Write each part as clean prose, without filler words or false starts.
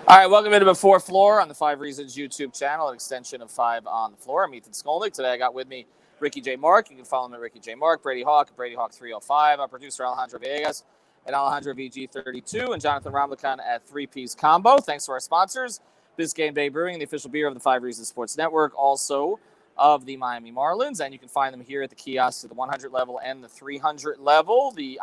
All right, welcome into Before Floor on the 5 Reasons YouTube channel, an extension of 5 on the Floor. I'm Ethan Skolnick. Today I got with me Ricky J. Mark. You can follow him at Ricky J. Mark, Brady Hawk, Brady Hawk 305, our producer Alejandro Villegas at Alejandro VG32, and Jonathan Ramlakan at 3Ps Combo. Thanks to our sponsors, Biscayne Bay Brewing, the official beer of the 5 Reasons Sports Network, also of the Miami Marlins, and you can find them here at the kiosks at the 100 level and the 300 level. The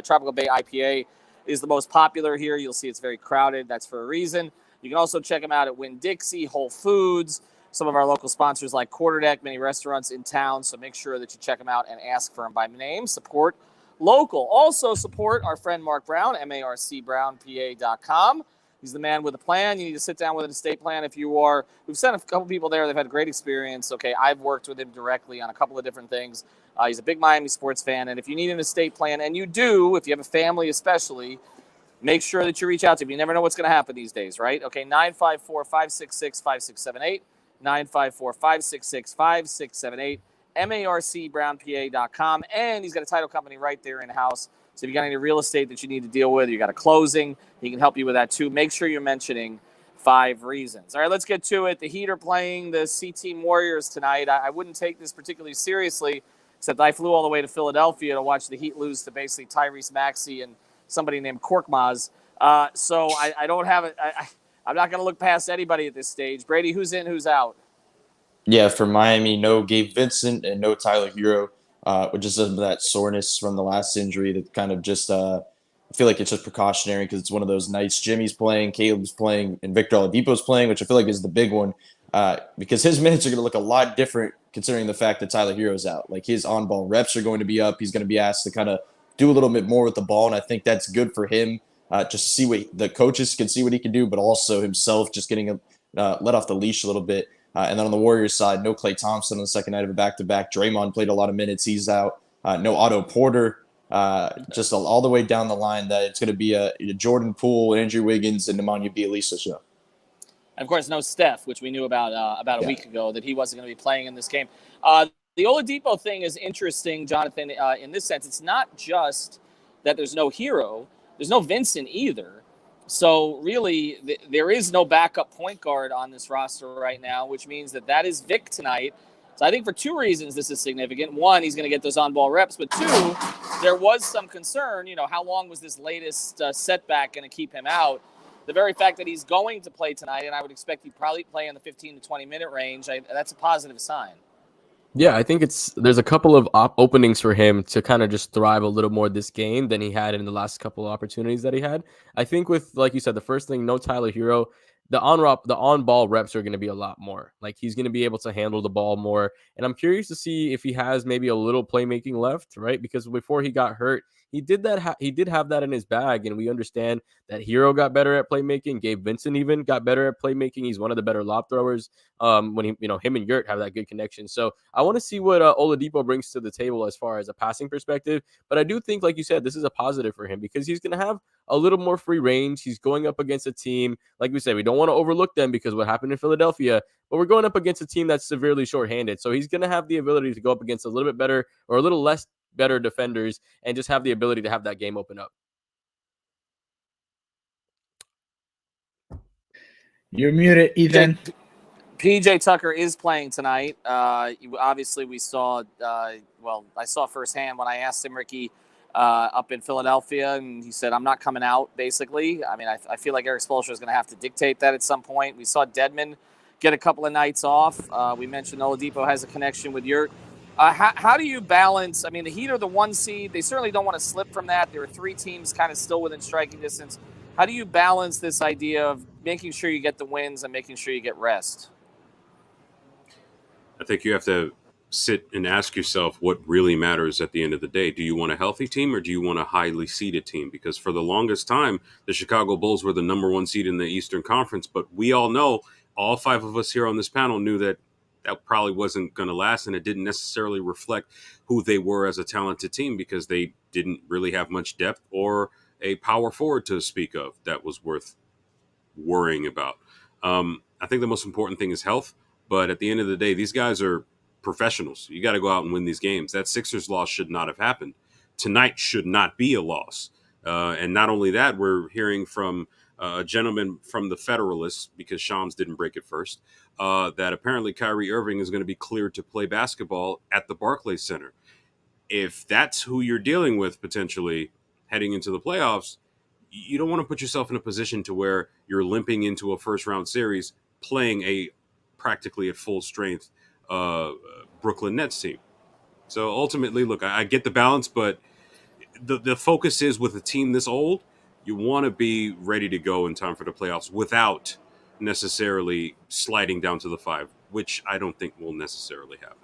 Tropical Bay IPA is the most popular here. You'll see it's very crowded. That's for a reason. You can also check them out at Winn-Dixie, Whole Foods, some of our local sponsors like Quarterdeck, many restaurants in town. So make sure that you check them out and ask for them by name. Support local. Also support our friend Mark Brown, marcbrownpa.com. He's the man with a plan. You need to sit down with an estate plan if you are. We've sent a couple people there. They've had a great experience. Okay, I've worked with him directly on a couple of different things. He's a big Miami sports fan. And if you need an estate plan, and you do, if you have a family especially, make sure that you reach out to him. You never know what's going to happen these days, right? Okay, 954-566-5678, 954-566-5678, marcbrownpa.com. And he's got a title company right there in-house. So if you got any real estate that you need to deal with, you got a closing, he can help you with that too. Make sure you're mentioning 5 Reasons. All right, let's get to it. The Heat are playing the C-Team Warriors tonight. I wouldn't take this particularly seriously, except I flew all the way to Philadelphia to watch the Heat lose to basically Tyrese Maxey and somebody named Korkmaz. So I don't have it. I'm not going to look past anybody at this stage. Brady, who's in, who's out? Yeah, for Miami, no Gabe Vincent and no Tyler Hero, which is some of that soreness from the last injury that kind of just I feel like it's just precautionary because it's one of those nights. Jimmy's playing, Caleb's playing, and Victor Oladipo's playing, which I feel like is the big one because his minutes are going to look a lot different considering the fact that Tyler Hero's out. Like his on-ball reps are going to be up. He's going to be asked to kind of do a little bit more with the ball, and I think that's good for him. Just to see what the coaches can see what he can do, but also himself just getting let off the leash a little bit. And then on the Warriors side, no Klay Thompson on the second night of a back-to-back. Draymond played a lot of minutes. He's out. No Otto Porter. Just all the way down the line that it's going to be a Jordan Poole, Andrew Wiggins, and Nemanja Bjelica show. And of course, no Steph, which we knew about a week ago that he wasn't going to be playing in this game. The Oladipo thing is interesting, Jonathan, in this sense. It's not just that there's no Hero. There's no Vincent either. So really, there is no backup point guard on this roster right now, which means that is Vic tonight. So I think for 2 reasons this is significant. 1, he's going to get those on-ball reps. But 2, there was some concern, how long was this latest setback going to keep him out? The very fact that he's going to play tonight, and I would expect he'd probably play in the 15 to 20-minute range, that's a positive sign. Yeah, I think there's a couple of openings for him to kind of just thrive a little more this game than he had in the last couple of opportunities that he had. I think with, like you said, the first thing, no Tyler Hero, the on-ball reps are going to be a lot more. Like he's going to be able to handle the ball more. And I'm curious to see if he has maybe a little playmaking left, right? Because before he got hurt, he did have that in his bag, and we understand that Hero got better at playmaking. Gabe Vincent even got better at playmaking. He's one of the better lob throwers. When him and Yurt have that good connection. So I want to see what Oladipo brings to the table as far as a passing perspective. But I do think, like you said, this is a positive for him because he's going to have a little more free range. He's going up against a team, like we said, we don't want to overlook them because what happened in Philadelphia, but we're going up against a team that's severely shorthanded. So he's going to have the ability to go up against a little bit better or a little less better defenders and just have the ability to have that game open up. You're muted, Ethan. PJ Tucker is playing tonight. Obviously, we saw, I saw firsthand when I asked him, Ricky, up in Philadelphia, and he said, I'm not coming out, basically. I mean, I feel like Eric Spoelstra is going to have to dictate that at some point. We saw Dedmon get a couple of nights off. We mentioned Oladipo has a connection with Yurt. How do you balance? I mean, the Heat are the 1 seed. They certainly don't want to slip from that. There are 3 teams kind of still within striking distance. How do you balance this idea of making sure you get the wins and making sure you get rest? I think you have to sit and ask yourself what really matters at the end of the day. Do you want a healthy team or do you want a highly seeded team? Because for the longest time, the Chicago Bulls were the number 1 seed in the Eastern Conference. But we all know, all 5 of us here on this panel knew that probably wasn't going to last, and it didn't necessarily reflect who they were as a talented team because they didn't really have much depth or a power forward to speak of that was worth worrying about. I think the most important thing is health, but at the end of the day, these guys are professionals. You got to go out and win these games. That Sixers loss should not have happened. Tonight should not be a loss. And not only that, we're hearing from a gentleman from the Federalists, because Shams didn't break it first, that apparently Kyrie Irving is going to be cleared to play basketball at the Barclays Center. If that's who you're dealing with potentially heading into the playoffs, you don't want to put yourself in a position to where you're limping into a first-round series playing a practically at full strength Brooklyn Nets team. So ultimately, look, I get the balance, but the focus is with a team this old, you want to be ready to go in time for the playoffs without necessarily sliding down to the 5, which I don't think will necessarily happen.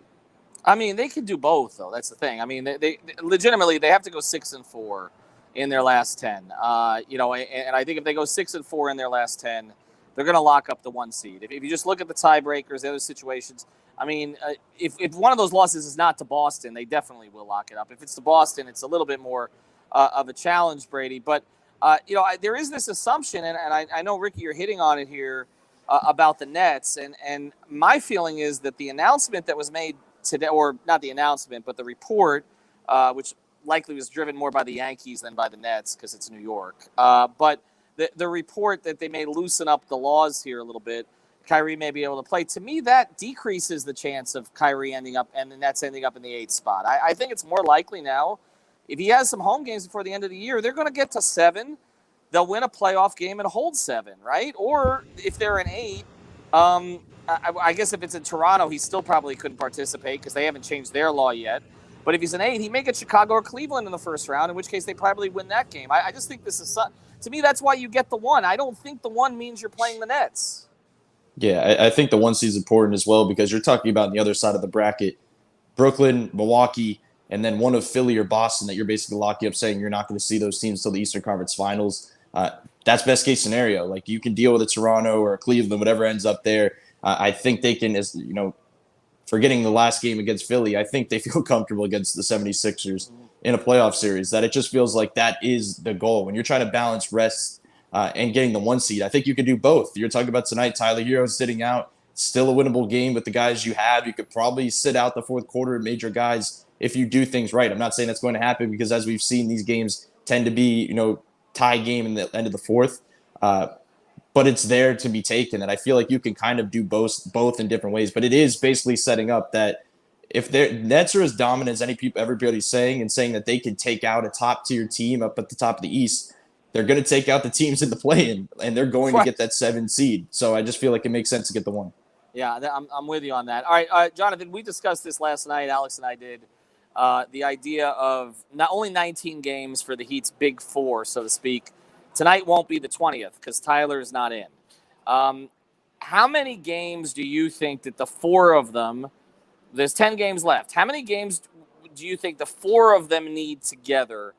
I mean, they could do both, though. That's the thing. I mean, they legitimately, they have to go 6-4 in their last 10. And I think if they go 6-4 in their last 10, they're going to lock up the 1 seed. If you just look at the tiebreakers, the other situations, I mean, if one of those losses is not to Boston, they definitely will lock it up. If it's to Boston, it's a little bit more of a challenge, Brady. But, there is this assumption, and I know, Ricky, you're hitting on it here about the Nets. And my feeling is that the announcement that was made today, or not the announcement, but the report, which likely was driven more by the Yankees than by the Nets because it's New York. But the report that they may loosen up the laws here a little bit, Kyrie may be able to play. To me, that decreases the chance of Kyrie ending up and the Nets ending up in the 8th spot. I think it's more likely now, if he has some home games before the end of the year, they're going to get to 7. They'll win a playoff game and hold 7, right? Or if they're an 8, I guess if it's in Toronto, he still probably couldn't participate because they haven't changed their law yet. But if he's an 8, he may get Chicago or Cleveland in the first round, in which case they probably win that game. I just think this is, to me, that's why you get the 1. I don't think the 1 means you're playing the Nets. Yeah, I think the 1 seed is important as well because you're talking about on the other side of the bracket, Brooklyn, Milwaukee, and then one of Philly or Boston that you're basically locking up saying you're not going to see those teams until the Eastern Conference Finals. That's best case scenario. Like you can deal with a Toronto or a Cleveland, whatever ends up there. I think they can, forgetting the last game against Philly, I think they feel comfortable against the 76ers in a playoff series. That it just feels like that is the goal. When you're trying to balance rest and getting the 1 seed, I think you could do both. You're talking about tonight, Tyler Hero sitting out. Still a winnable game with the guys you have. You could probably sit out the fourth quarter and major guys if you do things right. I'm not saying that's going to happen because as we've seen, these games tend to be, tie game in the end of the fourth. But it's there to be taken. And I feel like you can kind of do both in different ways. But it is basically setting up that if their Nets are as dominant as everybody's saying and saying that they can take out a top-tier team up at the top of the East, they're going to take out the teams in the play-in, and they're going to get that 7 seed. So I just feel like it makes sense to get the 1. Yeah, I'm with you on that. All right, Jonathan, we discussed this last night. Alex and I did. The idea of not only 19 games for the Heat's Big 4, so to speak. Tonight won't be the 20th because Tyler is not in. How many games do you think that the 4 of them, there's 10 games left, how many games do you think the 4 of them need together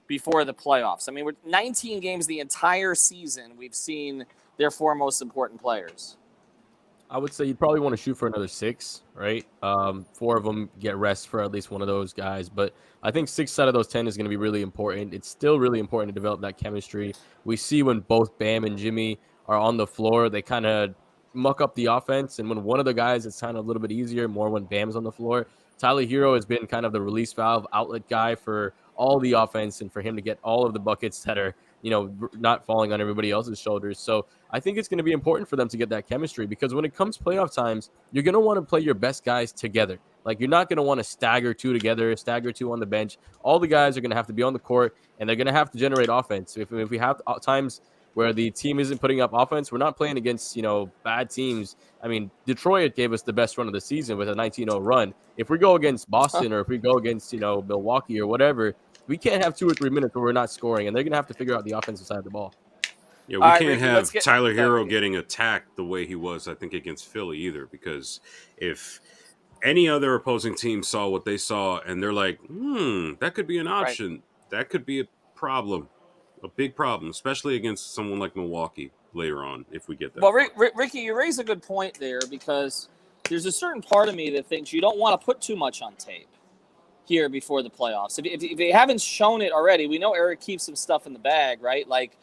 before the playoffs? I mean, we're 19 games the entire season. We've seen their 4 most important players. I would say you'd probably want to shoot for another 6, right? 4 of them get rest for at least one of those guys. But I think 6 out of those 10 is going to be really important. It's still really important to develop that chemistry. We see when both Bam and Jimmy are on the floor, they kind of muck up the offense. And when one of the guys, it's kind of a little bit easier, more when Bam's on the floor. Tyler Hero has been kind of the release valve outlet guy for all the offense and for him to get all of the buckets that are, not falling on everybody else's shoulders. So I think it's going to be important for them to get that chemistry because when it comes playoff times, you're going to want to play your best guys together. Like you're not going to want to stagger 2 together, stagger 2 on the bench. All the guys are going to have to be on the court and they're going to have to generate offense. If we have times where the team isn't putting up offense, we're not playing against, bad teams. I mean, Detroit gave us the best run of the season with a 19-0 run. If we go against Boston or if we go against, Milwaukee or whatever, we can't have 2 or 3 minutes where we're not scoring, and they're going to have to figure out the offensive side of the ball. Yeah, we can't have Tyler Hero getting attacked the way he was, I think, against Philly either, because if any other opposing team saw what they saw and they're like, that could be an option, that could be a problem, a big problem, especially against someone like Milwaukee later on if we get that. Well, Ricky, you raise a good point there because there's a certain part of me that thinks you don't want to put too much on tape here before the playoffs. If they haven't shown it already, we know Eric keeps some stuff in the bag, right? Like,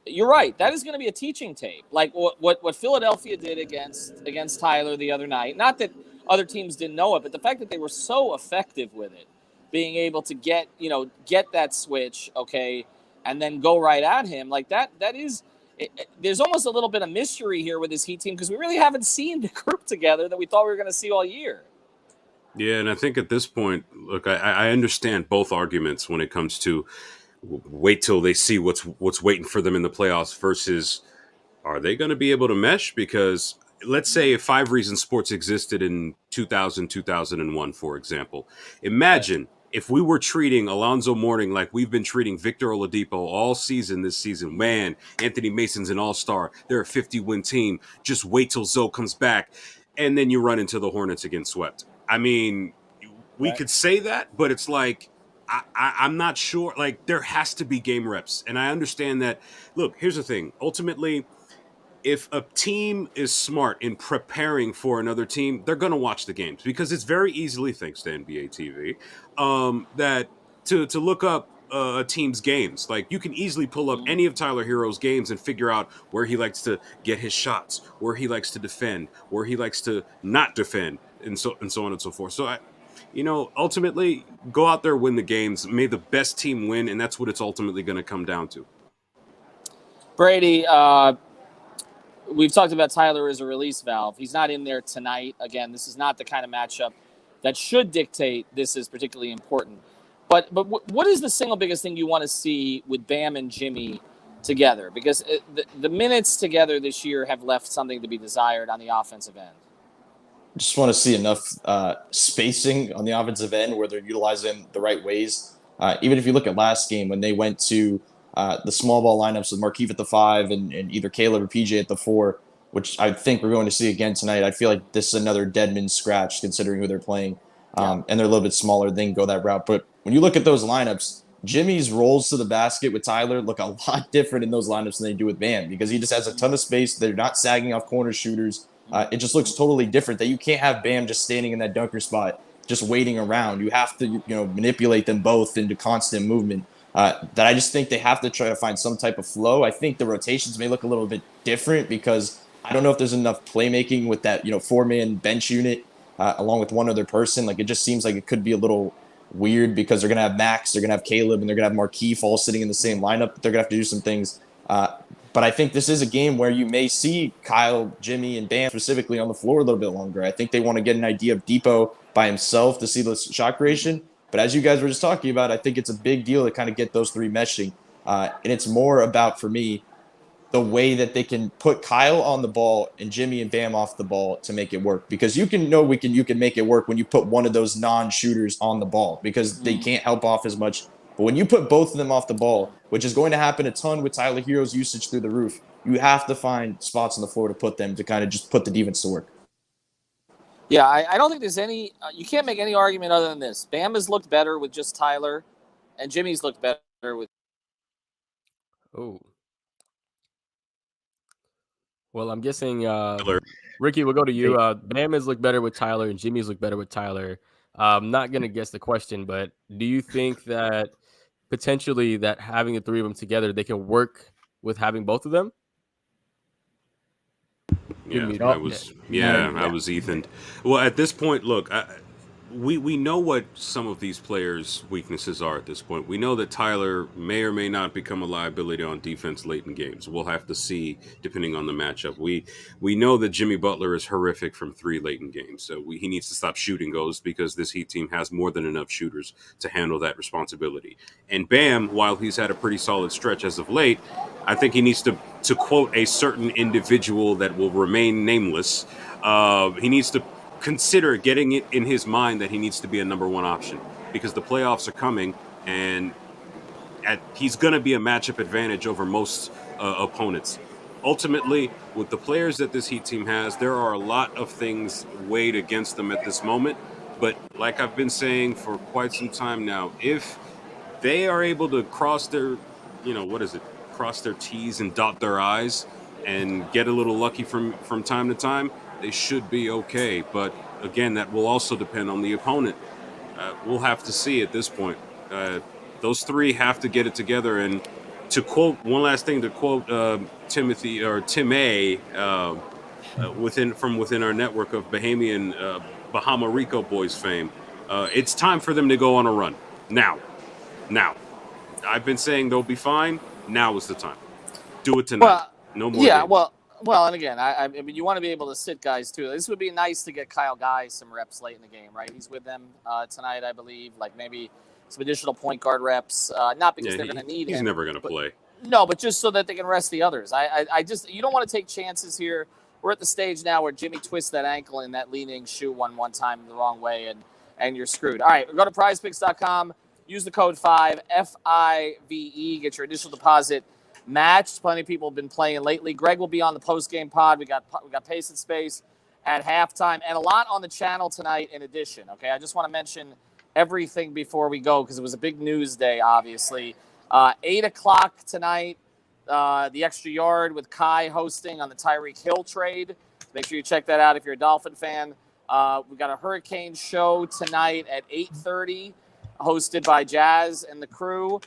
you're right. That is going to be a teaching tape. Like what Philadelphia did against Tyler the other night. Not that other teams didn't know it, but the fact that they were so effective with it, being able to get that switch, okay, and then go right at him like that. That is, there's almost a little bit of mystery here with this Heat team because we really haven't seen the group together that we thought we were going to see all year. Yeah, and I think at this point, look, I understand both arguments when it comes to wait till they see what's waiting for them in the playoffs versus are they going to be able to mesh? Because let's say if 5 Reasons Sports existed in 2000, 2001, for example, imagine if we were treating Alonzo Mourning like we've been treating Victor Oladipo all season this season. Man, Anthony Mason's an all-star. They're a 50-win team. Just wait till Zoe comes back. And then you run into the Hornets again swept. I mean, we could say that, but it's like, I'm not sure. Like, there has to be game reps. And I understand that. Look, here's the thing. Ultimately, if a team is smart in preparing for another team, they're going to watch the games because it's very easily, thanks to NBA TV, that to look up a team's games. Like, you can easily pull up any of Tyler Hero's games and figure out where he likes to get his shots, where he likes to defend, where he likes to not defend, and so on and so forth. So ultimately, go out there, win the games. May the best team win, and that's what it's ultimately going to come down to. Brady, we've talked about Tyler as a release valve. He's not in there tonight. Again, this is not the kind of matchup that should dictate this is particularly important. But what is the single biggest thing you want to see with Bam and Jimmy together? Because the minutes together this year have left something to be desired on the offensive end. Just want to see enough spacing on the offensive end where they're utilizing the right ways. Even if you look at last game when they went to the small ball lineups with Markieff at the 5 and either Caleb or PJ at the 4, which I think we're going to see again tonight. I feel like this is another dead man scratch considering who they're playing. And they're a little bit smaller. They can go that route. But when you look at those lineups, Jimmy's rolls to the basket with Tyler look a lot different in those lineups than they do with Bam because he just has a ton of space. They're not sagging off corner shooters. It just looks totally different that you can't have Bam just standing in that dunker spot, just waiting around. You have to, manipulate them both into constant movement. That I just think they have to try to find some type of flow. I think the rotations may look a little bit different because I don't know if there's enough playmaking with that, 4-man bench unit along with one other person. Like, it just seems like it could be a little weird because they're going to have Max, they're going to have Caleb, and they're going to have Markieff all sitting in the same lineup. They're going to have to do some things. But I think this is a game where you may see Kyle, Jimmy, and Bam specifically on the floor a little bit longer. I think they want to get an idea of Depot by himself to see the shot creation. But as you guys were just talking about, I think it's a big deal to kind of get those 3 meshing. And it's more about, for me, the way that they can put Kyle on the ball and Jimmy and Bam off the ball to make it work. Because you can make it work when you put one of those non-shooters on the ball because they can't help off as much. But when you put both of them off the ball, which is going to happen a ton with Tyler Hero's usage through the roof, you have to find spots on the floor to put them to kind of just put the defense to work. Yeah, I don't think there's any you can't make any argument other than this. Bam has looked better with just Tyler, and Jimmy's looked better with. Oh. Well, I'm guessing, Ricky, we'll go to you. Bam has looked better with Tyler, and Jimmy's looked better with Tyler. I'm not going to guess the question, but do you think that potentially that having the 3 of them together, they can work with having both of them? I was Ethan. Well, at this point, look, we know what some of these players' weaknesses are at this point. We know that Tyler may or may not become a liability on defense late in games. We'll have to see depending on the matchup. We know that Jimmy Butler is horrific from 3 late in games, so he needs to stop shooting those because this Heat team has more than enough shooters to handle that responsibility. And Bam, while he's had a pretty solid stretch as of late, I think he needs to quote a certain individual that will remain nameless, he needs to consider getting it in his mind that he needs to be a number 1 option because the playoffs are coming and he's going to be a matchup advantage over most opponents. Ultimately, with the players that this Heat team has, there are a lot of things weighed against them at this moment. But like I've been saying for quite some time now, if they are able to cross their, cross their T's and dot their I's and get a little lucky from time to time, they should be okay. But again, that will also depend on the opponent. We'll have to see at this point. Those 3 have to get it together. And to quote one last thing, to quote Timothy or Tim A, within our network of Bahama Rico Boys fame, it's time for them to go on a run. Now, I've been saying they'll be fine. Now is the time. Do it tonight. Well, No more. Yeah, games. well, and again, I mean, you want to be able to sit guys too. This would be nice to get Kyle Guy some reps late in the game, right? He's with them tonight, I believe. Like maybe some additional point guard reps, not because they're going to need him. He's never going to play. No, but just so that they can rest the others. I just you don't want to take chances here. We're at the stage now where Jimmy twists that ankle in that leaning shoe one time the wrong way, and you're screwed. All right, go to PrizePicks.com. Use the code 5 FIVE. Get your initial deposit matched. Plenty of people have been playing lately. Greg will be on the post-game pod. We got Pace and Space at halftime, and a lot on the channel tonight in addition. Okay, I just want to mention everything before we go because it was a big news day, obviously. 8 o'clock tonight, the Extra Yard with Kai hosting on the Tyreek Hill trade. Make sure you check that out if you're a Dolphin fan. We got a Hurricane show tonight at 8:30, hosted by Jazz and the crew.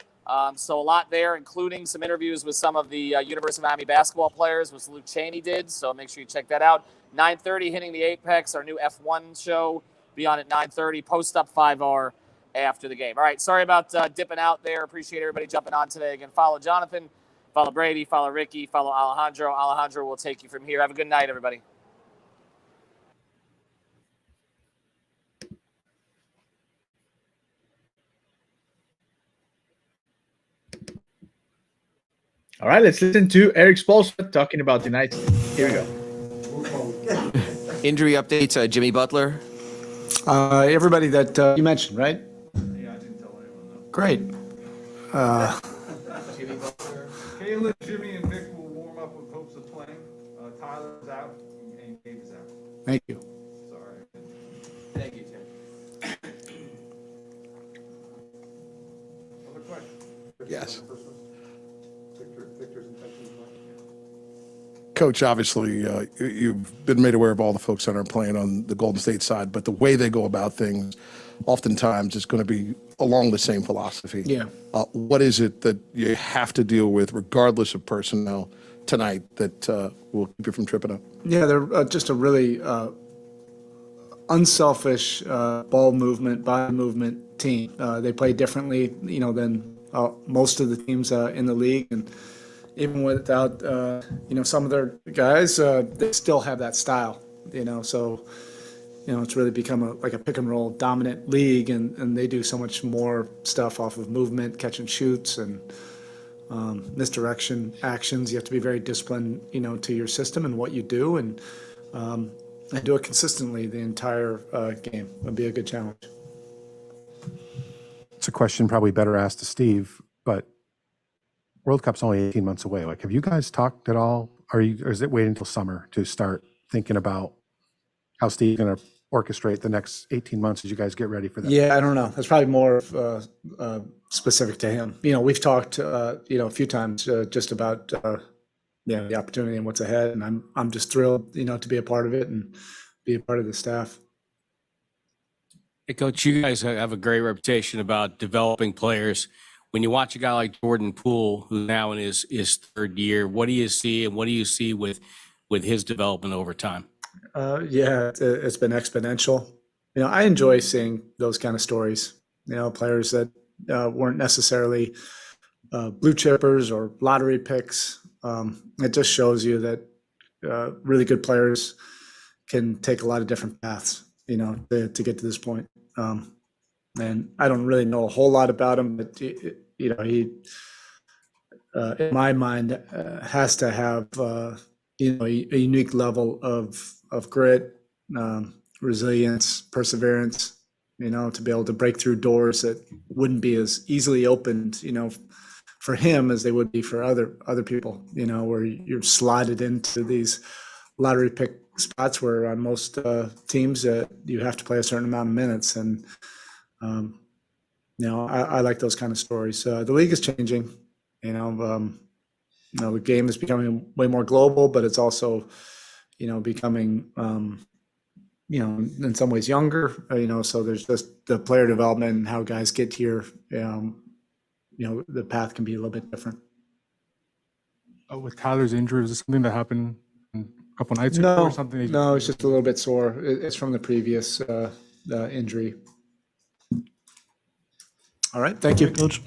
So a lot there, including some interviews with some of the University of Miami basketball players, which Luke Chaney did. So make sure you check that out. 9:30, Hitting the Apex, our new F1 show. Be on at 9:30. Post up 5R after the game. All right, sorry about dipping out there. Appreciate everybody jumping on today. Again, follow Jonathan, follow Brady, follow Ricky, follow Alejandro. Alejandro will take you from here. Have a good night, everybody. All right, let's listen to Eric Spoelstra talking about the Knights. Here we go. Injury updates, Jimmy Butler. Everybody that you mentioned, right? Yeah, I didn't tell anyone though. Great. Jimmy Butler. Kayla, Jimmy, and Vic will warm up with hopes of playing. Tyler's out and Gabe is out. Thank you. Sorry. Thank you, Tim. Other question? Yes. Victor's infections. Coach, obviously, you've been made aware of all the folks that are playing on the Golden State side, but the way they go about things oftentimes is going to be along the same philosophy. Yeah. What is it that you have to deal with, regardless of personnel, tonight that will keep you from tripping up? Yeah, they're just a really unselfish ball movement, body movement team. They play differently, than most of the teams in the league, and even without some of their guys, they still have that style. So it's really become like a pick and roll dominant league, and they do so much more stuff off of movement, catch and shoots, and misdirection actions. You have to be very disciplined, to your system and what you do, and do it consistently the entire game. Would be a good challenge. It's a question probably better asked to Steve, but World Cup's only 18 months away. Like, have you guys talked at all? Or is it waiting until summer to start thinking about how Steve's going to orchestrate the next 18 months as you guys get ready for that? Yeah, I don't know. That's probably more specific to him. We've talked, a few times just about, the opportunity and what's ahead. And I'm just thrilled, to be a part of it and be a part of the staff. Hey, Coach, you guys have a great reputation about developing players. When you watch a guy like Jordan Poole, who's now in his third year, what do you see, and what do you see with his development over time? It's been exponential. I enjoy seeing those kind of stories. Players that weren't necessarily blue chippers or lottery picks. It just shows you that really good players can take a lot of different paths, to get to this point. And I don't really know a whole lot about him, but he, in my mind, has to have a unique level of grit, resilience, perseverance. To be able to break through doors that wouldn't be as easily opened, for him as they would be for other people. Where you're slotted into these lottery pick spots, where on most teams you have to play a certain amount of minutes, and I like those kind of stories. The league is changing. The game is becoming way more global, but it's also, becoming, in some ways younger. So there's just the player development and how guys get here. The path can be a little bit different. With Tyler's injury, was this something that happened a couple nights ago or something? No, it's just a little bit sore. It's from the previous injury. All right. Thank you, Coach.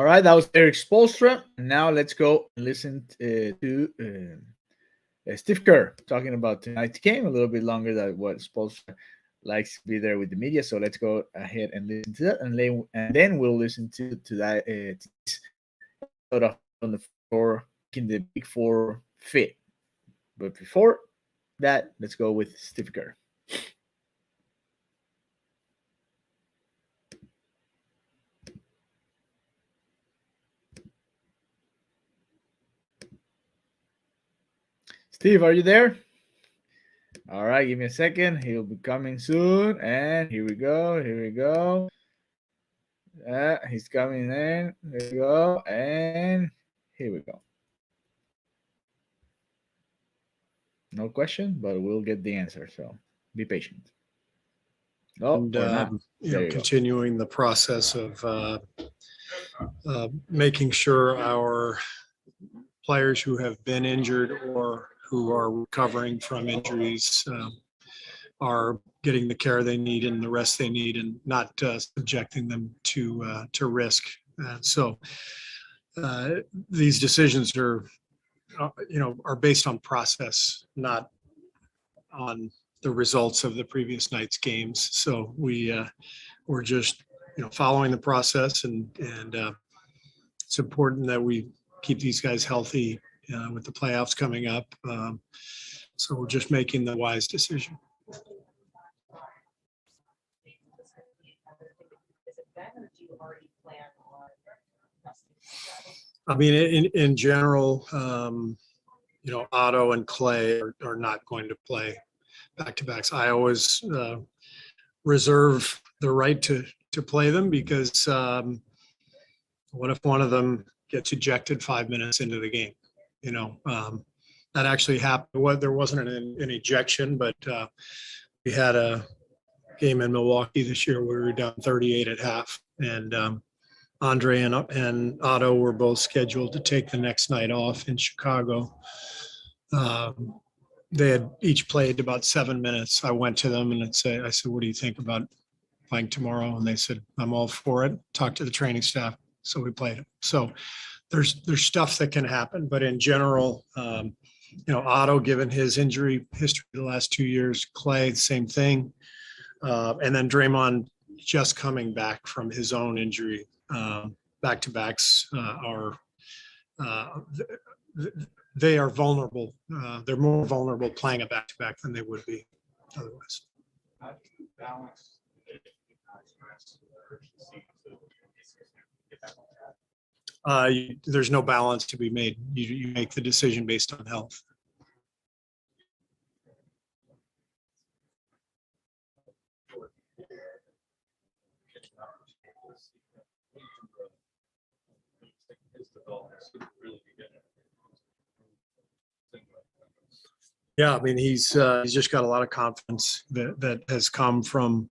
All right, that was Eric Spoelstra. Now let's go and listen to Steve Kerr talking about tonight's game a little bit longer than what Spoelstra likes to be there with the media. So let's go ahead and listen to that, and then we'll listen to that on the floor, making the Big Four fit. But before that, let's go with Steve Kerr. Steve, are you there? All right, give me a second. He'll be coming soon. And here we go. Here we go. He's coming in. There we go. And here we go. No question, but we'll get the answer. So be patient. Oh, And continuing the process of making sure our players who have been injured or who are recovering from injuries are getting the care they need and the rest they need, and not subjecting them to risk. So these decisions are based on process, not on the results of the previous night's games. So we're just following the process, and it's important that we keep these guys healthy with the playoffs coming up. So we're just making the wise decision. I mean, in general, Otto and Clay are not going to play back-to-backs. I always reserve the right to play them, because what if one of them gets ejected 5 minutes into the game? That actually happened. There wasn't an ejection, but we had a game in Milwaukee this year where we were down 38 at half, and Andre and Otto were both scheduled to take the next night off in Chicago. They had each played about 7 minutes. I went to them and I said, "What do you think about playing tomorrow?" And they said, "I'm all for it. Talk to the training staff." So we played it. So there's stuff that can happen, but in general, Otto, given his injury history the last 2 years, Clay, same thing, and then Draymond just coming back from his own injury. Back-to-backs they are vulnerable. They're more vulnerable playing a back-to-back than they would be otherwise. There's no balance to be made. You make the decision based on health. Yeah, I mean, he's just got a lot of confidence that has come from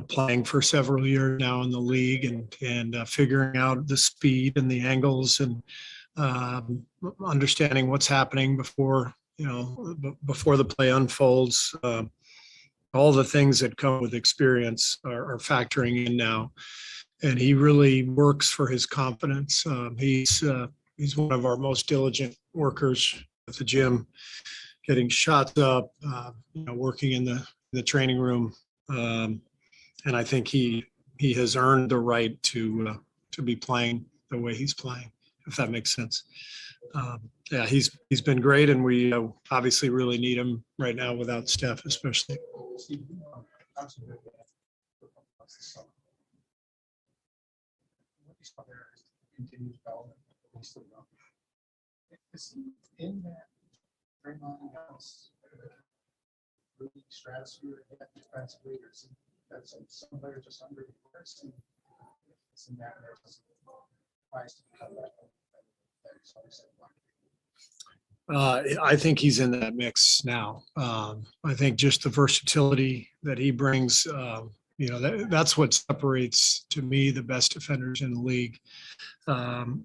playing for several years now in the league, and figuring out the speed and the angles, and understanding what's happening before the play unfolds. All the things that come with experience are factoring in now, and he really works for his confidence. He's one of our most diligent workers at the gym, getting shots up, working in the training room. And I think he has earned the right to be playing the way he's playing, if that makes sense. Yeah, he's been great, and we obviously really need him right now without Steph, especially. In that Draymond House stratosphere defensively, or that's some players just under the course, and it's in that price to come back. I think he's in that mix now. I think just the versatility that he brings, that's what separates, to me, the best defenders in the league.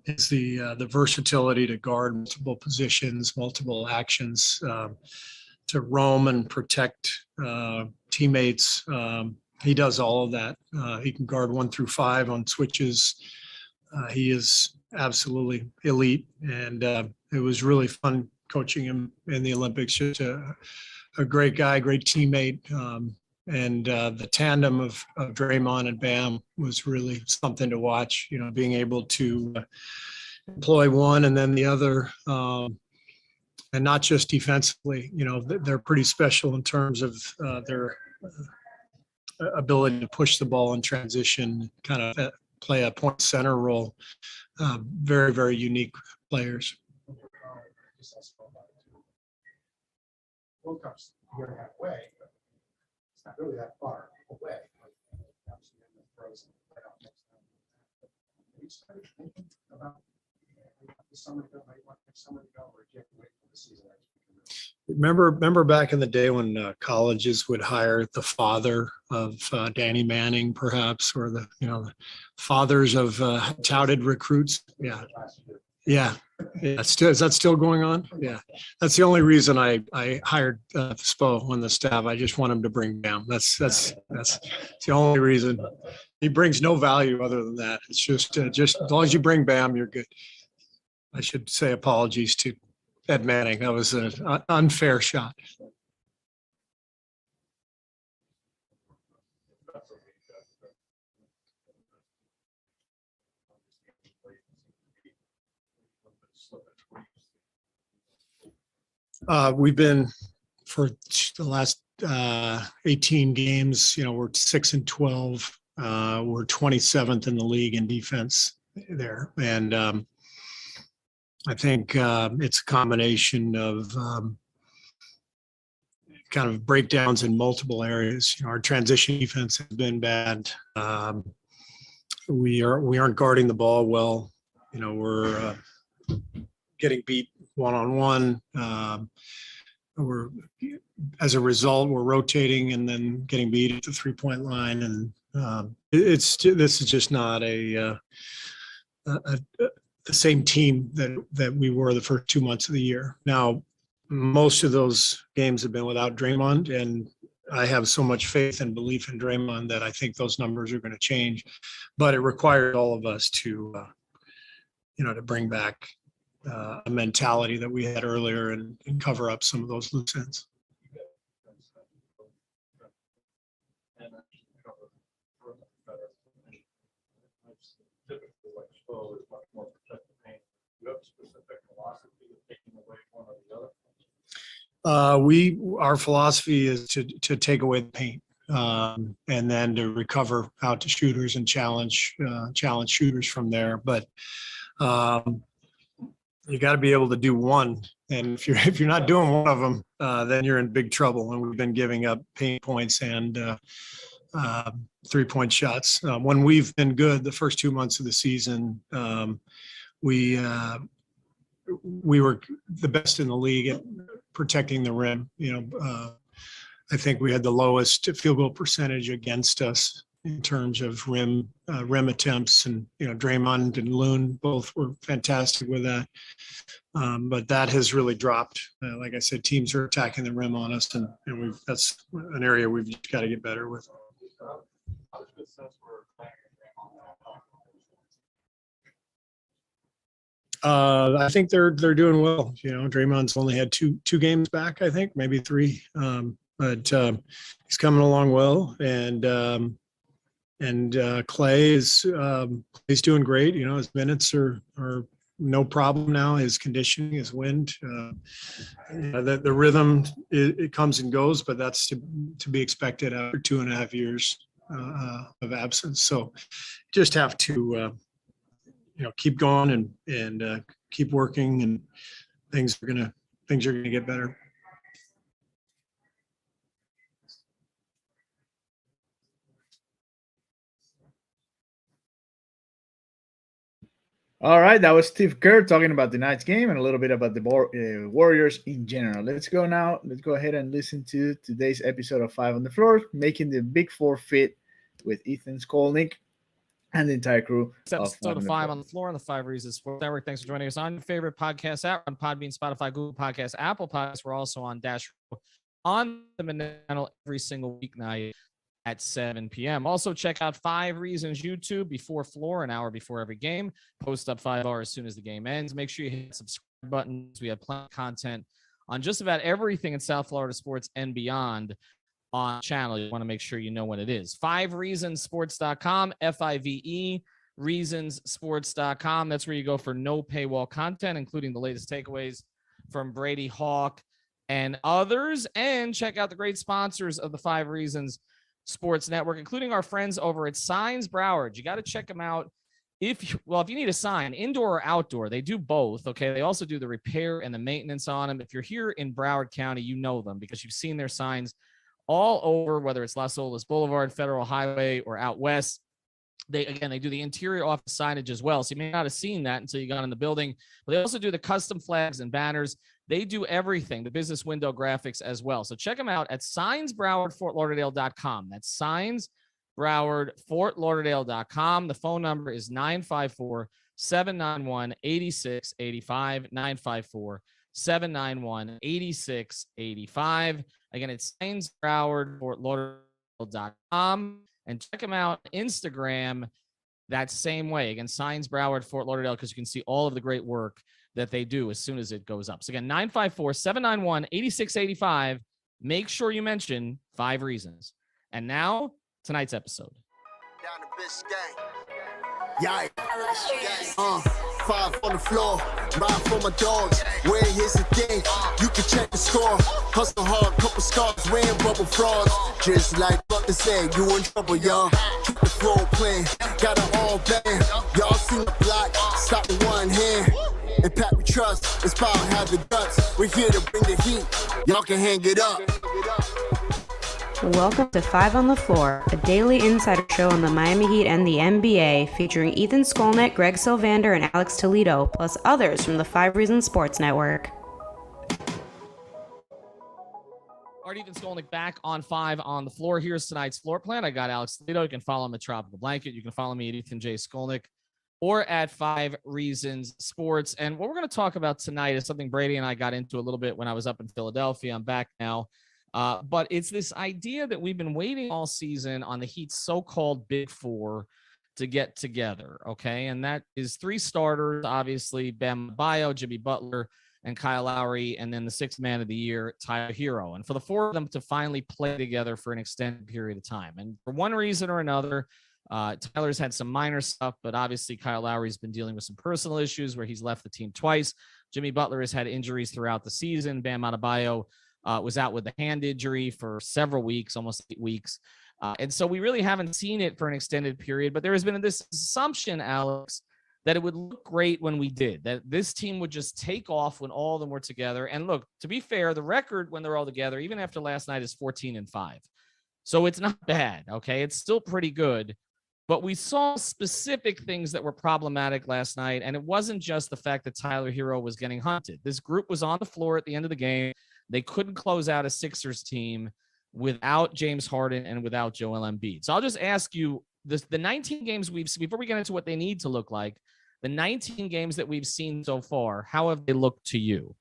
Is the versatility to guard multiple positions, multiple actions, to roam and protect teammates. He does all of that. He can guard 1 through 5 on switches. He is absolutely elite, and it was really fun coaching him in the Olympics. Just a great guy, great teammate. And the tandem of Draymond and Bam was really something to watch, being able to employ one and then the other. And not just defensively, they're pretty special in terms of their ability to push the ball in transition, kind of play a point center role. Very, very unique players. World Cup's a year and a half away, but it's not really that far away. Obviously, in the throes of the playoff next time. Have you started thinking about the summer to go, how you want next summer to go, or do you have to wait for the season? Remember back in the day when colleges would hire the father of Danny Manning, perhaps, or the fathers of touted recruits. Yeah. Is that still going on? Yeah. That's the only reason I hired Spo on the staff. I just want him to bring Bam. That's the only reason. He brings no value other than that. It's just as long as you bring Bam, you're good. I should say apologies to Ed Manning. That was an unfair shot. We've been for the last 18 games, we're 6-12. We're 27th in the league in defense there. And I think it's a combination of kind of breakdowns in multiple areas. Our transition defense has been bad. We aren't guarding the ball well. We're getting beat one-on-one. As a result, we're rotating and then getting beat at the 3-point line. And this is just not the same team that we were the first 2 months of the year. Now, most of those games have been without Draymond, and I have so much faith and belief in Draymond that I think those numbers are going to change. But it required all of us to bring back a mentality that we had earlier and cover up some of those loose ends. Our philosophy is to take away the paint and then to recover out to shooters and challenge shooters from there. But you got to be able to do one, and if you're not doing one of them, then you're in big trouble. And we've been giving up paint points and 3-point shots. When we've been good, the first 2 months of the season, we were the best in the league at protecting the rim. I think we had the lowest field goal percentage against us in terms of rim attempts, and Draymond and Loon both were fantastic with that. But that has really dropped. Like I said, teams are attacking the rim on us, and that's an area we've just got to get better with. I think they're doing well. Draymond's only had two games back, I think, maybe 3. But he's coming along well, and Clay is doing great. His minutes are no problem now. His conditioning, his wind, the rhythm, it comes and goes, but that's to be expected after 2.5 years of absence. So just have to keep going and keep working, and things are gonna get better. All right, that was Steve Kerr talking about tonight's game and a little bit about the Warriors in general. Let's go ahead and listen to today's episode of 5 on the Floor, making the Big Four fit with Ethan Skolnick and the entire crew. This episode of 5 on the Floor on the 5 Reasons Sports Network. Thanks for joining us on your favorite podcast app, on Podbean, Spotify, Google Podcasts, Apple Podcasts. We're also on Dash on the channel every single weeknight at 7 p.m. Also, check out 5 Reasons YouTube before floor, an hour before every game. Post up 5 hours as soon as the game ends. Make sure you hit the subscribe button. We have plenty of content on just about everything in South Florida sports and beyond on the channel. You want to make sure you know when it is. 5reasonsports.com, F-I-V-E, reasonsports.com. That's where you go for no paywall content, including the latest takeaways from Brady, Hawk, and others. And check out the great sponsors of the 5 Reasons Sports Network, including our friends over at Signs Broward. You got to check them out. If you need a sign, indoor or outdoor, they do both. Okay. They also do the repair and the maintenance on them. If you're here in Broward County, you know them because you've seen their signs all over, whether it's Las Olas Boulevard, Federal Highway, or out west. They do the interior office signage as well. So you may not have seen that until you got in the building, but they also do the custom flags and banners. They do everything, the business window graphics as well. So check them out at signsbrowardfortlauderdale.com. That's signsbrowardfortlauderdale.com. The phone number is 954-791-8685, 954-791-8685. Again, it's signsbrowardfortlauderdale.com. And check them out on Instagram that same way. Again, Signs Broward, Fort Lauderdale, because you can see all of the great work that they do as soon as it goes up. So again, 954-791-8685. Make sure you mention 5 Reasons. And now, tonight's episode. Down the bitch gang. Yeah. 5 on the floor. Ride for my dogs. Where here's the thing. You can check the score. Hustle hard, couple scars, wearing bubble frogs. Just like what they say, you in trouble, y'all. Keep the floor playing. Got it all banned. Y'all seen the block. Stop with one hand. And Pat we trust. It's power, have the guts. We're here to bring the heat. Y'all can hang it up. Welcome to 5 on the Floor, a daily insider show on the Miami Heat and the NBA, featuring Ethan Skolnick, Greg Sylvander, and Alex Toledo, plus others from the 5 Reasons Sports Network. All right, Ethan Skolnick back on 5 on the Floor. Here's tonight's floor plan. I got Alex Toledo. You can follow him at Tropical Blanket. You can follow me at Ethan J. Skolnick or at 5 Reasons Sports. And what we're going to talk about tonight is something Brady and I got into a little bit when I was up in Philadelphia. I'm back now. But it's this idea that we've been waiting all season on the Heat's so-called Big Four to get together, okay? And that is 3 starters, obviously, Bam Adebayo, Jimmy Butler, and Kyle Lowry, and then the 6th man of the year, Tyler Hero. And for the 4 of them to finally play together for an extended period of time. And for one reason or another, Tyler's had some minor stuff, but obviously Kyle Lowry's been dealing with some personal issues where he's left the team twice. Jimmy Butler has had injuries throughout the season. Bam Adebayo was out with a hand injury for several weeks, almost 8 weeks. And so we really haven't seen it for an extended period, but there has been this assumption, Alex, that it would look great when we did, that this team would just take off when all of them were together. And look, to be fair, the record when they're all together, even after last night, is 14-5. So it's not bad, okay? It's still pretty good. But we saw specific things that were problematic last night, and it wasn't just the fact that Tyler Hero was getting hunted. This group was on the floor at the end of the game. They couldn't close out a Sixers team without James Harden and without Joel Embiid. So I'll just ask you, the 19 games we've seen, before we get into what they need to look like, the 19 games that we've seen so far, how have they looked to you?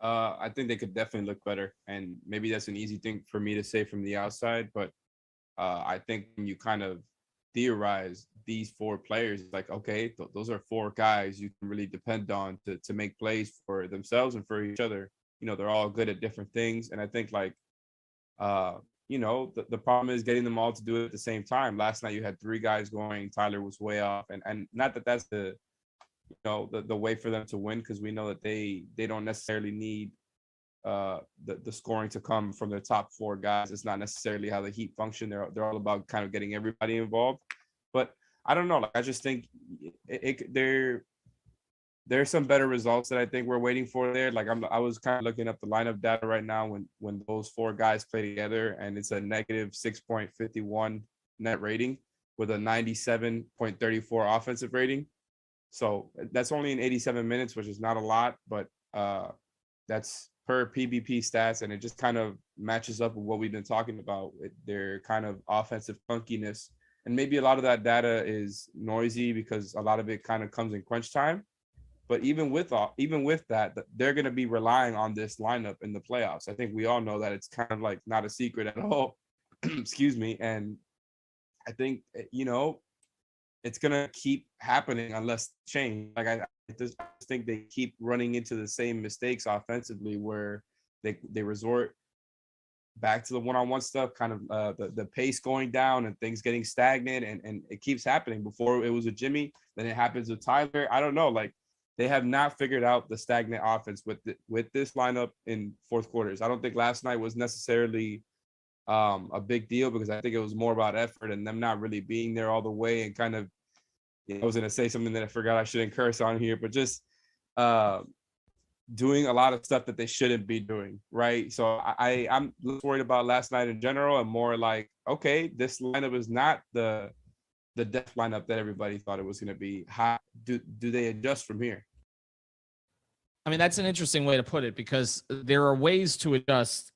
I think they could definitely look better. And maybe that's an easy thing for me to say from the outside, but I think when you kind of theorize these 4 players, like, okay, those are 4 guys you can really depend on to make plays for themselves and for each other. You know, they're all good at different things. And I think, like, you know, the problem is getting them all to do it at the same time. Last night you had 3 guys going. Tyler was way off. And not that that's the way for them to win, because we know that they don't necessarily need the scoring to come from their top 4 guys. It's not necessarily how the Heat function. They're all about kind of getting everybody involved. But I don't know. Like, I just think there's some better results that I think we're waiting for there. Like, I was kind of looking up the lineup data right now when those 4 guys play together, and it's a negative 6.51 net rating with a 97.34 offensive rating. So that's only in 87 minutes, which is not a lot, but that's per PBP stats, and it just kind of matches up with what we've been talking about, their kind of offensive clunkiness. And maybe a lot of that data is noisy because a lot of it kind of comes in crunch time. But even with that, they're going to be relying on this lineup in the playoffs. I think we all know that. It's kind of like not a secret at all. excuse me. And I think, it's going to keep happening unless change. Like I just think they keep running into the same mistakes offensively where they resort back to the one-on-one stuff, kind of the pace going down and things getting stagnant, and it keeps happening. Before it was with Jimmy, then it happens with Tyler. I don't know, like they have not figured out the stagnant offense with this lineup in fourth quarters. I don't think last night was necessarily a big deal because I think it was more about effort and them not really being there all the way and kind of, I was going to say something that I forgot I shouldn't curse on here, but just doing a lot of stuff that they shouldn't be doing, right? So I'm less worried about last night in general and more like, okay, this lineup is not the depth lineup that everybody thought it was going to be. How do they adjust from here? I mean, that's an interesting way to put it because there are ways to adjust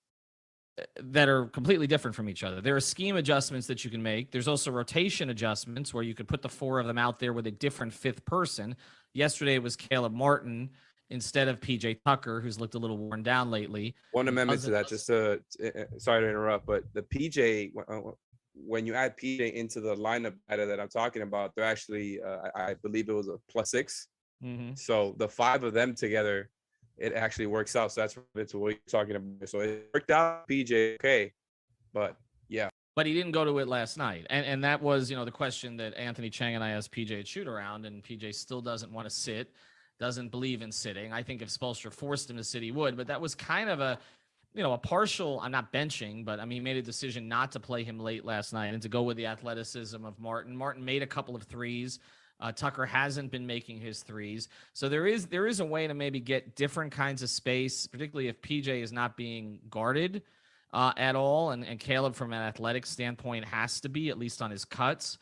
that are completely different from each other. There are scheme adjustments that you can make. There's also rotation adjustments where you could put the four of them out there with a different fifth person. Yesterday it was Caleb Martin instead of PJ Tucker, who's looked a little worn down lately. One amendment to that, just to sorry to interrupt, but the PJ, when you add PJ into the lineup data that I'm talking about, they're actually, I believe it was a +6. Mm-hmm. So the five of them together, it actually works out. So that's what you're talking about. So it worked out, PJ, okay, but yeah. But he didn't go to it last night. And that was, the question that Anthony Chang and I asked PJ at shoot around, and PJ still doesn't want to sit, doesn't believe in sitting. I think if Spoelstra forced him to sit, he would, but that was kind of a partial, I'm not benching, but he made a decision not to play him late last night and to go with the athleticism of Martin. Martin made a couple of threes. Tucker hasn't been making his threes. So there is a way to maybe get different kinds of space, particularly if PJ is not being guarded at all. And Caleb, from an athletic standpoint, has to be, at least on his cuts,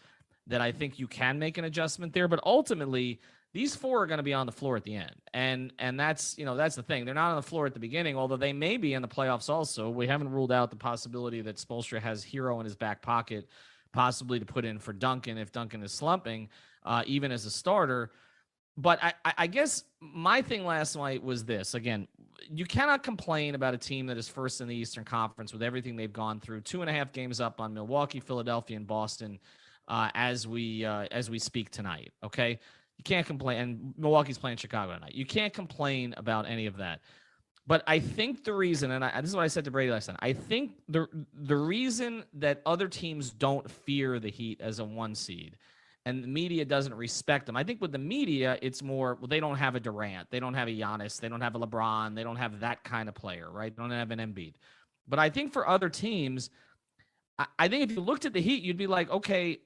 that I think you can make an adjustment there. But ultimately, these four are going to be on the floor at the end. And that's the thing. They're not on the floor at the beginning, although they may be in the playoffs also. We haven't ruled out the possibility that Spoelstra has Hero in his back pocket, possibly to put in for Duncan if Duncan is slumping, even as a starter. But I guess my thing last night was this. Again, you cannot complain about a team that is first in the Eastern Conference with everything they've gone through, 2.5 games up on Milwaukee, Philadelphia, and Boston as we speak tonight, okay? You can't complain. And Milwaukee's playing Chicago tonight. You can't complain about any of that. But I think the reason, and this is what I said to Brady last night, I think the reason that other teams don't fear the Heat as a 1 seed and the media doesn't respect them, I think with the media, it's more, well, they don't have a Durant. They don't have a Giannis. They don't have a LeBron. They don't have that kind of player, right? They don't have an Embiid. But I think for other teams, I think if you looked at the Heat, you'd be like, okay,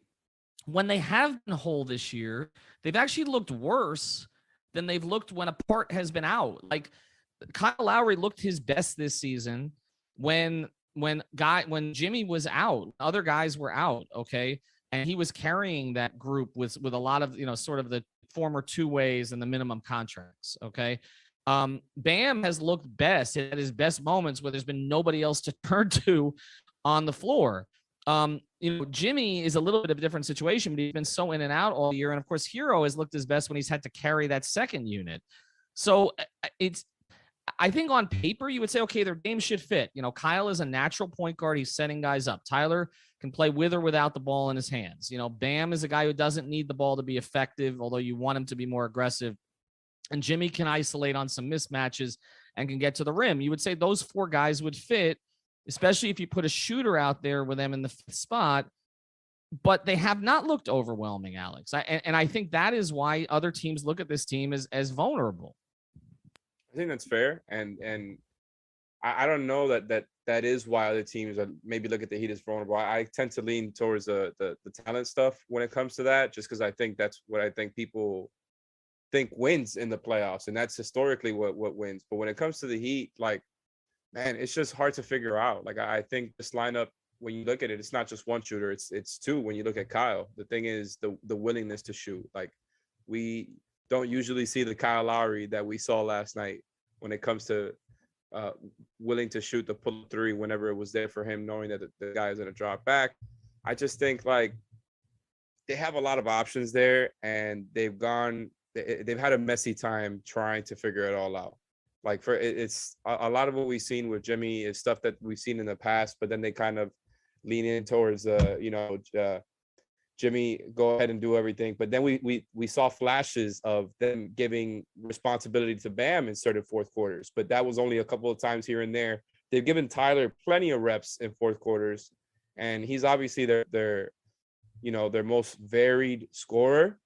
when they have been whole this year, they've actually looked worse than they've looked when a part has been out. Like Kyle Lowry looked his best this season when Jimmy was out, other guys were out, okay? And he was carrying that group with a lot of, sort of the former two-ways and the minimum contracts, okay? Bam has looked best at his best moments where there's been nobody else to turn to on the floor. Jimmy is a little bit of a different situation, but he's been so in and out all year. And of course, Hero has looked his best when he's had to carry that second unit. So I think on paper, you would say, okay, their game should fit. Kyle is a natural point guard. He's setting guys up. Tyler can play with or without the ball in his hands. Bam is a guy who doesn't need the ball to be effective, although you want him to be more aggressive. And Jimmy can isolate on some mismatches and can get to the rim. You would say those four guys would fit, especially if you put a shooter out there with them in the fifth spot. But they have not looked overwhelming, Alex. And I think that is why other teams look at this team as vulnerable. I think that's fair. And I don't know that is why other teams are maybe look at the Heat as vulnerable. I tend to lean towards the talent stuff when it comes to that, just because I think that's what I think people think wins in the playoffs. And that's historically what wins. But when it comes to the Heat, like, man, it's just hard to figure out. Like, I think this lineup, when you look at it, it's not just one shooter, it's two. When you look at Kyle, the thing is the willingness to shoot. Like, we don't usually see the Kyle Lowry that we saw last night when it comes to willing to shoot the pull three whenever it was there for him, knowing that the guy is going to drop back. I just think, like, they have a lot of options there, and they've had a messy time trying to figure it all out. Like, it's a lot of what we've seen with Jimmy is stuff that we've seen in the past, but then they kind of lean in towards, Jimmy, go ahead and do everything. But then we saw flashes of them giving responsibility to Bam in certain fourth quarters. But that was only a couple of times here and there. They've given Tyler plenty of reps in fourth quarters, and he's obviously their most varied scorer.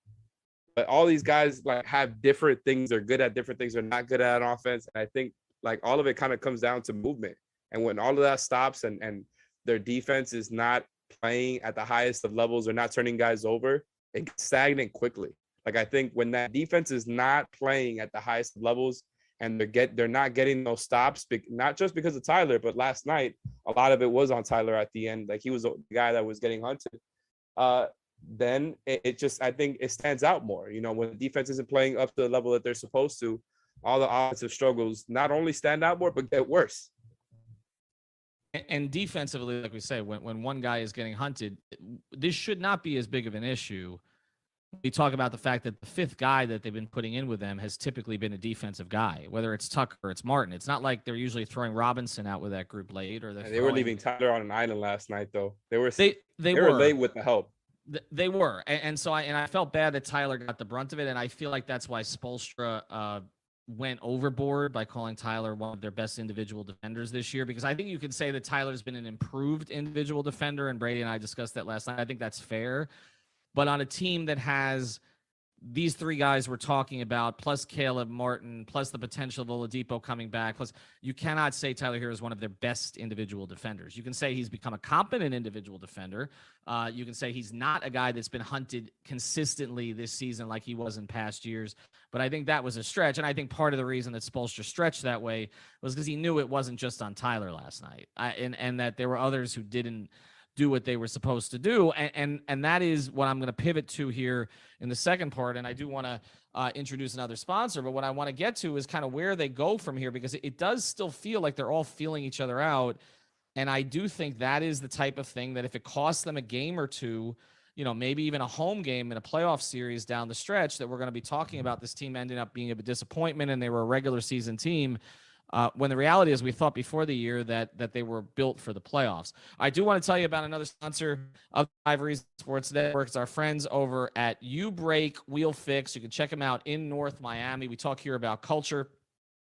But all these guys like have different things they're good at, different things they're not good at on offense. And I think like all of it kind of comes down to movement. And when all of that stops and their defense is not playing at the highest of levels or not turning guys over, it gets stagnant quickly. Like I think when that defense is not playing at the highest levels and they're not getting those stops, not just because of Tyler, but last night a lot of it was on Tyler at the end. Like he was the guy that was getting hunted. Then it just, I think it stands out more. When the defense isn't playing up to the level that they're supposed to, all the offensive struggles not only stand out more, but get worse. And defensively, like we say, when one guy is getting hunted, this should not be as big of an issue. We talk about the fact that the fifth guy that they've been putting in with them has typically been a defensive guy, whether it's Tucker or it's Martin. It's not like they're usually throwing Robinson out with that group late, or they were leaving Tyler on an island last night, though. They were were late with the help. They were, and so I felt bad that Tyler got the brunt of it, and I feel like that's why Spoelstra went overboard by calling Tyler one of their best individual defenders this year, because I think you could say that Tyler's been an improved individual defender, and Brady and I discussed that last night. I think that's fair. But on a team that has these three guys we're talking about, plus Caleb Martin, plus the potential of Oladipo coming back, plus you cannot say Tyler Hero is one of their best individual defenders. You can say he's become a competent individual defender. You can say he's not a guy that's been hunted consistently this season like he was in past years. But I think that was a stretch. And I think part of the reason that Spoelstra stretched that way was because he knew it wasn't just on Tyler last night, and that there were others who didn't do what they were supposed to do. And that is what I'm going to pivot to here in the second part. And I do want to introduce another sponsor, but what I want to get to is kind of where they go from here, because it does still feel like they're all feeling each other out. And I do think that is the type of thing that if it costs them a game or two, maybe even a home game in a playoff series down the stretch, that we're going to be talking about this team ending up being a disappointment and they were a regular season team. When the reality is we thought before the year that they were built for the playoffs. I do want to tell you about another sponsor of 5 Reasons Sports Network. It's our friends over at U-Break Wheel Fix. You can check them out in North Miami. We talk here about culture.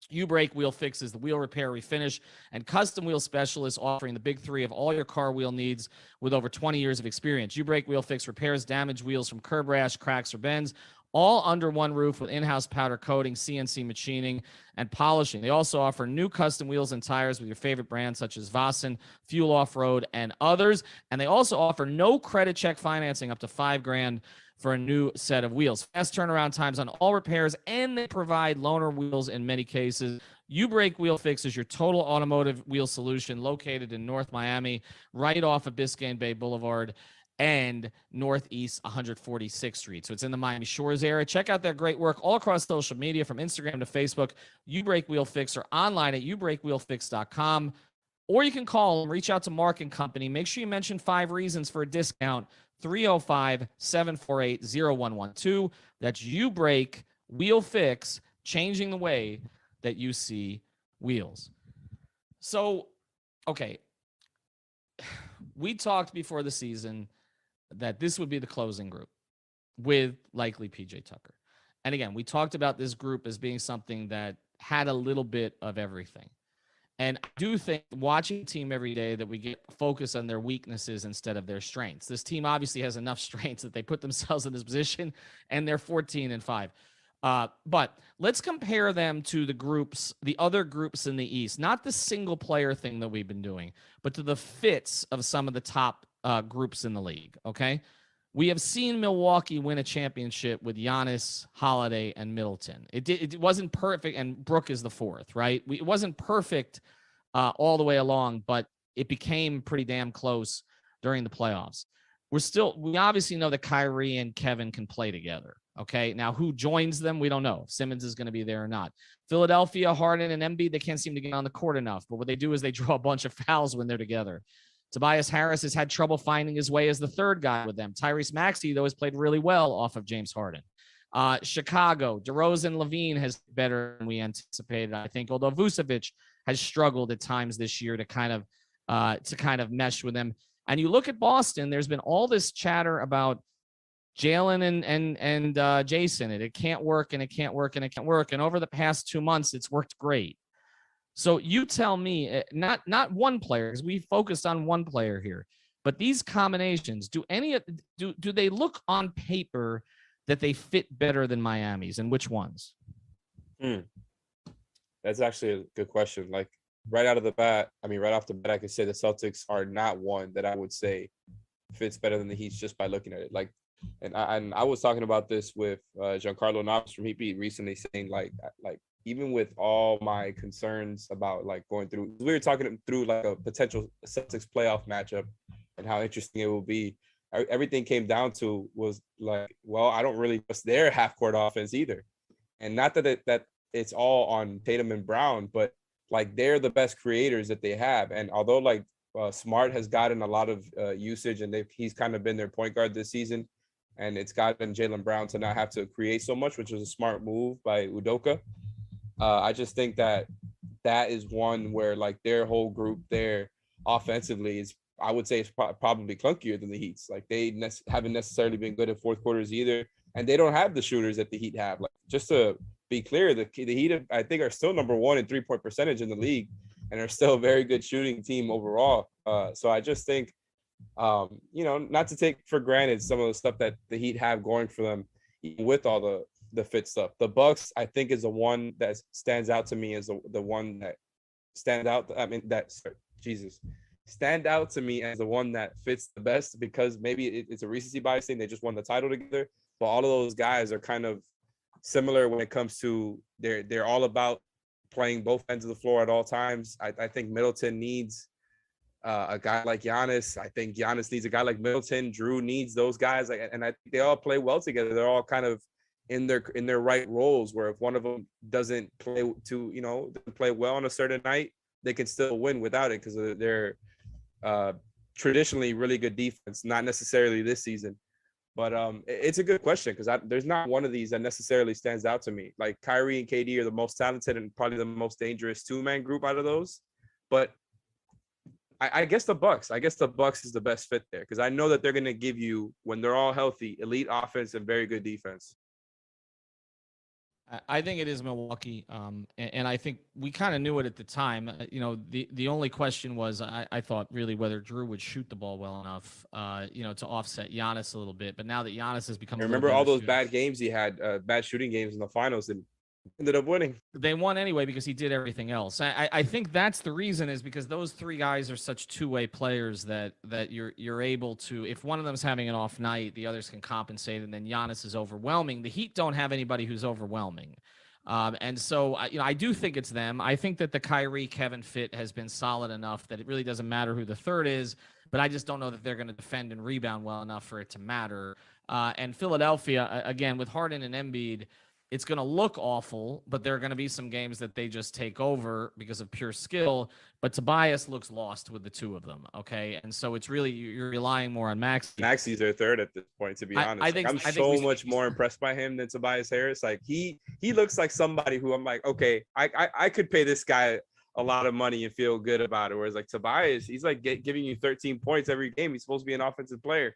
U-Break Wheel Fix is the wheel repair, refinish, and custom wheel specialist offering the big three of all your car wheel needs with over 20 years of experience. U-Break Wheel Fix repairs damaged wheels from curb rash, cracks, or bends, all under one roof with in-house powder coating, CNC machining, and polishing. They also offer new custom wheels and tires with your favorite brands such as Vossen, Fuel Off-Road, and others. And they also offer no credit check financing up to $5,000 for a new set of wheels. Fast turnaround times on all repairs, and they provide loaner wheels in many cases. U-Break Wheel Fix is your total automotive wheel solution, located in North Miami, right off of Biscayne Bay Boulevard and Northeast 146th Street. So it's in the Miami Shores area. Check out their great work all across social media, from Instagram to Facebook. U-Break Wheel Fix, or online at ubreakwheelfix.com. Or you can call them, reach out to Mark and Company. Make sure you mention 5 Reasons for a discount, 305-748-0112. That's U-Break Wheel Fix, changing the way that you see wheels. So, okay, we talked before the season that this would be the closing group with likely PJ Tucker. And again, we talked about this group as being something that had a little bit of everything. And I do think watching a team every day that we get focus on their weaknesses instead of their strengths. This team obviously has enough strengths that they put themselves in this position, and they're 14-5. But let's compare them to the other groups in the East, not the single player thing that we've been doing, but to the fits of some of the top groups in the league. Okay. We have seen Milwaukee win a championship with Giannis, Holiday, and Middleton. It wasn't perfect, and Brook is the fourth, right? It wasn't perfect all the way along, but it became pretty damn close during the playoffs. We obviously know that Kyrie and Kevin can play together. Okay. Now, who joins them? We don't know if Simmons is going to be there or not. Philadelphia, Harden, and Embiid, they can't seem to get on the court enough, but what they do is they draw a bunch of fouls when they're together. Tobias Harris has had trouble finding his way as the third guy with them. Tyrese Maxey, though, has played really well off of James Harden. Chicago, DeRozan, Levine has better than we anticipated, I think, although Vucevic has struggled at times this year to kind of mesh with them. And you look at Boston, there's been all this chatter about Jalen and Jason, and it can't work, and it can't work, and it can't work. And over the past 2 months, it's worked great. So you tell me, not one player, because we focused on one player here, but these combinations, do they look on paper that they fit better than Miami's, and which ones? That's actually a good question. Like right off the bat, I could say the Celtics are not one that I would say fits better than the Heat just by looking at it. Like, and I was talking about this with Giancarlo Navas from Heat Beat recently, saying like even with all my concerns about like going through, we were talking through like a potential Celtics playoff matchup and how interesting it will be. Everything came down to was like, well, I don't really trust their half court offense either. And not that it's all on Tatum and Brown, but like they're the best creators that they have. And although like Smart has gotten a lot of usage and he's kind of been their point guard this season, and it's gotten Jaylen Brown to not have to create so much, which was a smart move by Udoka. I just think that is one where like their whole group there offensively is, I would say, it's probably clunkier than the Heat's. Like they haven't necessarily been good at fourth quarters either, and they don't have the shooters that the Heat have. Like just to be clear, the Heat I think are still number 1 in 3-point percentage in the league, and are still a very good shooting team overall. So I just think, not to take for granted some of the stuff that the Heat have going for them, even with all the fit stuff. The Bucks, I think, is the one that stands out to me as the one that stand out. Stand out to me as the one that fits the best, because maybe it's a recency bias thing. They just won the title together, but all of those guys are kind of similar when it comes to they're all about playing both ends of the floor at all times. I think Middleton needs a guy like Giannis. I think Giannis needs a guy like Middleton. Drew needs those guys, and I think they all play well together. They're all kind of in their right roles, where if one of them doesn't play play well on a certain night, they can still win without it, because they're traditionally really good defense. Not necessarily this season, but it's a good question, because there's not one of these that necessarily stands out to me. Like Kyrie and KD are the most talented and probably the most dangerous two-man group out of those, but I guess the Bucks. I guess the Bucks is the best fit there, because I know that they're going to give you, when they're all healthy, elite offense and very good defense. I think it is Milwaukee, and I think we kind of knew it at the time. The only question was, I thought really whether Drew would shoot the ball well enough, to offset Giannis a little bit. But now that Giannis has become, remember all those bad games he had, bad shooting games in the finals, and ended up winning. They won anyway because he did everything else. I think that's the reason, is because those three guys are such two-way players that you're able to, if one of them's having an off night, the others can compensate, and then Giannis is overwhelming. The Heat don't have anybody who's overwhelming. And so, I do think it's them. I think that the Kyrie Kevin fit has been solid enough that it really doesn't matter who the third is, but I just don't know that they're going to defend and rebound well enough for it to matter. And Philadelphia, again, with Harden and Embiid, it's going to look awful, but there are going to be some games that they just take over because of pure skill. But Tobias looks lost with the two of them. Okay. And so it's really, you're relying more on Maxey. Maxey's their third at this point, to be honest. I'm so much more impressed by him than Tobias Harris. Like he looks like somebody who I'm like, okay, I could pay this guy a lot of money and feel good about it. Whereas like Tobias, he's like giving you 13 points every game. He's supposed to be an offensive player.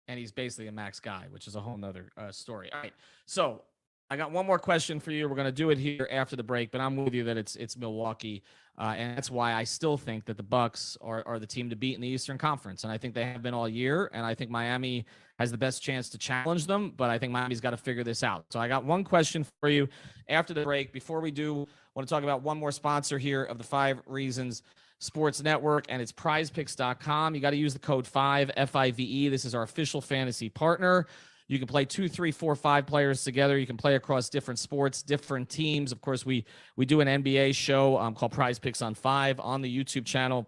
And he's basically a max guy, which is a whole nother story. All right. So I got one more question for you. We're going to do it here after the break, but I'm with you that it's Milwaukee, and that's why I still think that the Bucks are the team to beat in the Eastern Conference, and I think they have been all year, and I think Miami has the best chance to challenge them, but I think Miami's got to figure this out. So I got one question for you after the break. Before we do, I want to talk about one more sponsor here of the 5 Reasons Sports Network, and it's prizepicks.com. You got to use the code 5, F-I-V-E. This is our official fantasy partner. You can play 2, 3, 4, 5 players together. You can play across different sports, different teams. Of course, we do an NBA show called Prize Picks on 5 on the YouTube channel,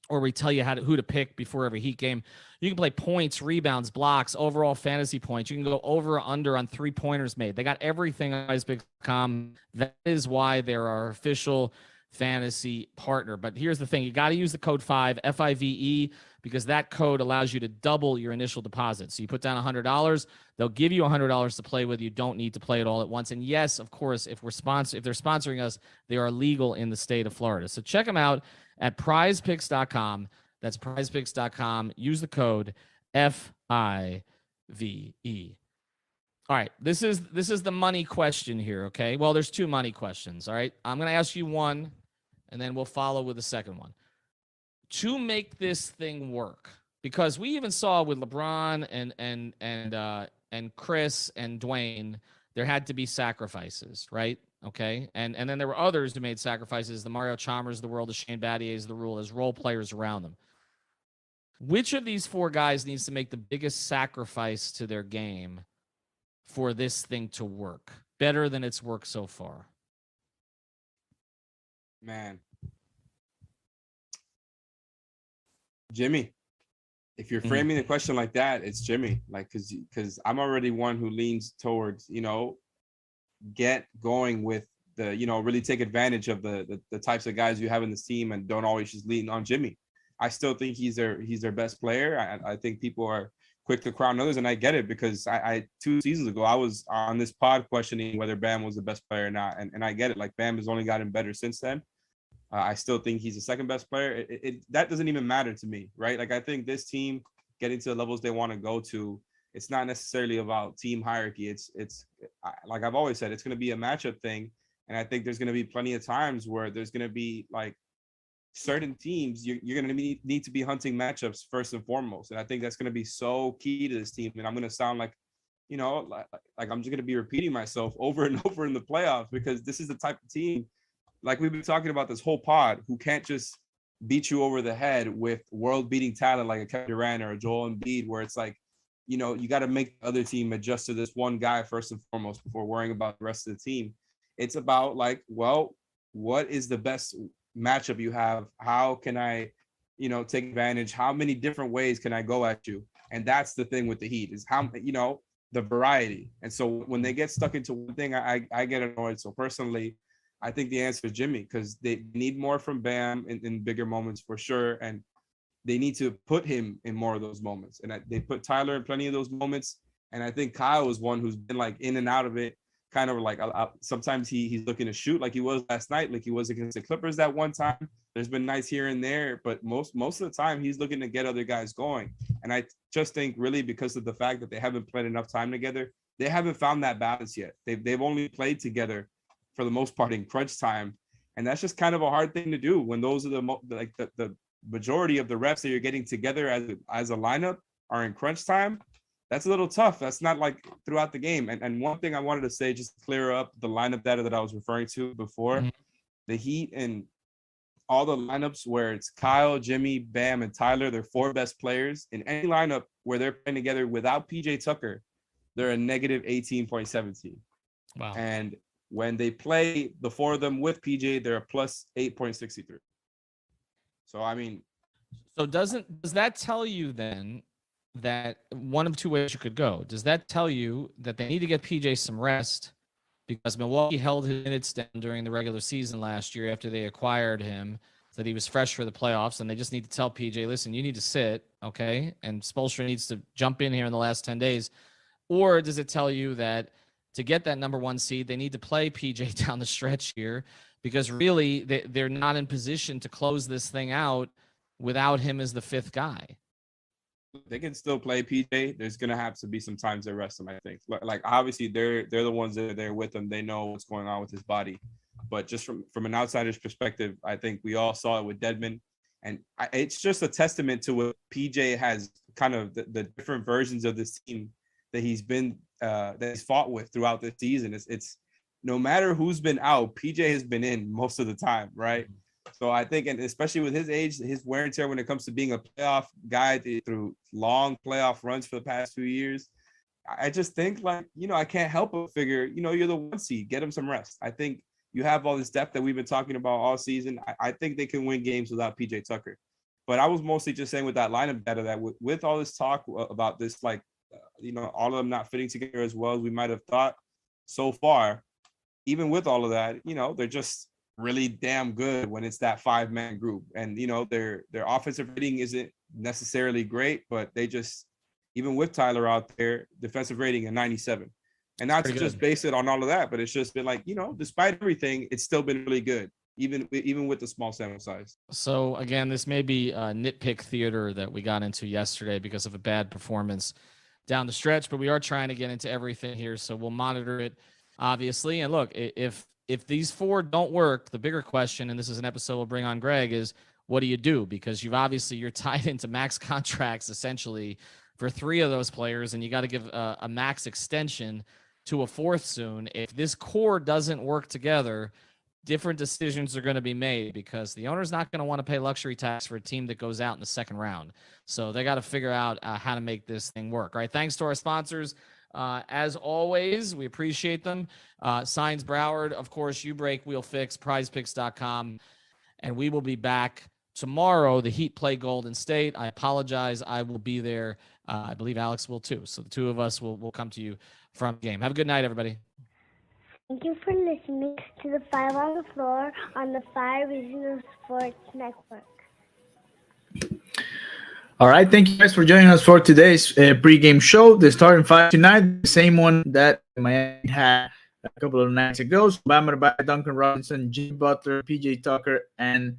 where we tell you who to pick before every Heat game. You can play points, rebounds, blocks, overall fantasy points. You can go over or under on 3-pointers made. They got everything on prizepicks.com. That is why they're our official fantasy partner. But here's the thing. You got to use the code 5, F-I-V-E, because that code allows you to double your initial deposit. So you put down $100, they'll give you $100 to play with. You don't need to play it all at once. And yes, of course, if they're sponsoring us, they are legal in the state of Florida. So check them out at prizepicks.com. That's prizepicks.com. Use the code FIVE. All right, this is the money question here, okay? Well, there's two money questions, all right? I'm going to ask you one, and then we'll follow with the second one. To make this thing work, because we even saw with LeBron and Chris and Dwayne, there had to be sacrifices, right? Okay, and then there were others who made sacrifices, the Mario Chalmers of the world, the Shane Battiers of the rule, as role players around them. Which of these four guys needs to make the biggest sacrifice to their game for this thing to work better than it's worked so far? Man. Jimmy. If you're framing the question like that, it's Jimmy. Like, because I'm already one who leans towards, get going with the, really take advantage of the types of guys you have in this team and don't always just lean on Jimmy. I still think he's their best player. I think people are quick to crown others, and I get it because I 2 seasons ago I was on this pod questioning whether Bam was the best player or not, and I get it. Like, Bam has only gotten better since then. I still think he's the second best player. That doesn't even matter to me, right? Like, I think this team getting to the levels they want to go to, it's not necessarily about team hierarchy. It's like I've always said, it's going to be a matchup thing, and I think there's going to be plenty of times where there's going to be like certain teams you're going to need to be hunting matchups first and foremost, and I think that's going to be so key to this team. And I'm going to sound like, like I'm just going to be repeating myself over and over in the playoffs, because this is the type of team, like we've been talking about this whole pod, who can't just beat you over the head with world-beating talent like a Kevin Durant or a Joel Embiid, where it's like, you got to make the other team adjust to this one guy first and foremost before worrying about the rest of the team. It's about like, well, what is the best matchup you have? How can I, take advantage? How many different ways can I go at you? And that's the thing with the Heat, is how, the variety. And so when they get stuck into one thing, I get annoyed. So personally, I think the answer is Jimmy, because they need more from Bam in bigger moments for sure. And they need to put him in more of those moments. And they put Tyler in plenty of those moments. And I think Kyle is one who's been like in and out of it, kind of like sometimes he's looking to shoot like he was last night, like he was against the Clippers that one time. There's been nights here and there, but most of the time he's looking to get other guys going. And I just think really because of the fact that they haven't played enough time together, they haven't found that balance yet. They've only played together for the most part in crunch time. And that's just kind of a hard thing to do when those are the majority of the reps that you're getting together as a lineup are in crunch time. That's a little tough. That's not like throughout the game. And one thing I wanted to say, just to clear up the lineup data that I was referring to before, the Heat and all the lineups where it's Kyle, Jimmy, Bam, and Tyler, they're 4 best players. In any lineup where they're playing together without PJ Tucker, they're a negative 18.17. Wow. And when they play the 4 of them with PJ, they're a plus 8.63. So, I mean. So does that tell you then that one of 2 ways you could go? Does that tell you that they need to get PJ some rest, because Milwaukee held his minutes down during the regular season last year after they acquired him, that he was fresh for the playoffs, and they just need to tell PJ, listen, you need to sit, okay? And Spoelstra needs to jump in here in the last 10 days. Or does it tell you that to get that number 1 seed, they need to play PJ down the stretch here, because really they're not in position to close this thing out without him as the 5th guy? They can still play PJ. There's gonna have to be some times they rest him, I think. Like obviously they're the ones that are there with him. They know what's going on with his body. But just from an outsider's perspective, I think we all saw it with Dedmon, and it's just a testament to what PJ has kind of the different versions of this team that he's been that he's fought with throughout this season. It's no matter who's been out, PJ has been in most of the time, right? So I think, and especially with his age, his wear and tear when it comes to being a playoff guy through long playoff runs for the past few years, I just think like, I can't help but figure, you're the 1 seed, get him some rest. I think you have all this depth that we've been talking about all season. I think they can win games without PJ Tucker. But I was mostly just saying with that lineup data that with all this talk about this, like, all of them not fitting together as well as we might have thought so far, even with all of that, they're just really damn good when it's that 5-man group. And their offensive rating isn't necessarily great, but they just, even with Tyler out there, defensive rating at 97. And not to just base it on all of that, but it's just been like, despite everything, it's still been really good. even with the small sample size. So again, this may be nitpick theater that we got into yesterday because of a bad performance down the stretch, but we are trying to get into everything here, so we'll monitor it, obviously. And look, if these four don't work, the bigger question, and this is an episode we'll bring on Greg, is what do you do? Because you're tied into max contracts essentially for 3 of those players, and you got to give a max extension to a 4th soon. If this core doesn't work together, different decisions are going to be made because the owner's not going to want to pay luxury tax for a team that goes out in the 2nd round. So they got to figure out how to make this thing work. All right. Thanks to our sponsors. As always, we appreciate them. Signs Broward, of course, You Break, We'll Fix, prizepicks.com. And we will be back tomorrow. The Heat play Golden State. I apologize. I will be there. I believe Alex will too. So the 2 of us will come to you from game. Have a good night, everybody. Thank you for listening to the 5 on the Floor on the 5 Reasons Sports Network. All right, thank you guys for joining us for today's pregame show. The starting 5 tonight, the same one that Miami had a couple of nights ago. So Bam Adebayo, Duncan Robinson, Jimmy Butler, PJ Tucker, and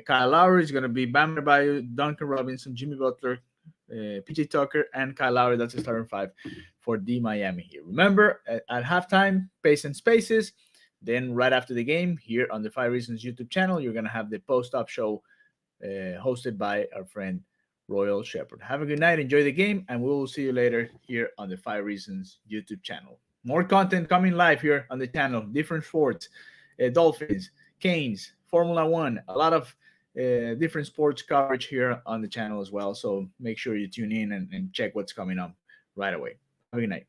Kyle Lowry. Is going to be Bam Adebayo, Duncan Robinson, Jimmy Butler, PJ Tucker, and Kyle Lowry. That's the starting 5 for the Miami Heat. Remember, at halftime, pace and spaces. Then right after the game, here on the 5 Reasons YouTube channel, you're going to have the post-up show hosted by our friend Royal Shepherd. Have a good night. Enjoy the game, and we will see you later here on the 5 Reasons YouTube channel. More content coming live here on the channel. Different sports, Dolphins, Canes, Formula One, a lot of different sports coverage here on the channel as well. So make sure you tune in and check what's coming up right away. Have a good night.